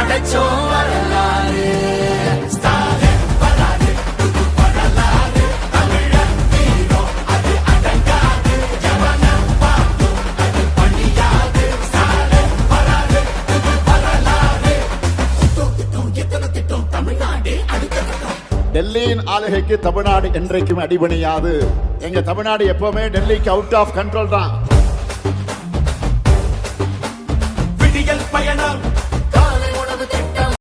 படைச்சோம் வரலாறு. டெல்லியின் ஆளுகைக்கு தமிழ்நாடு என்றைக்கும் அடிபணியாது. எங்க தமிழ்நாடு எப்பவுமே டெல்லிக்கு அவுட் ஆஃப் கண்ட்ரோல் தான். விடியல் பயணம்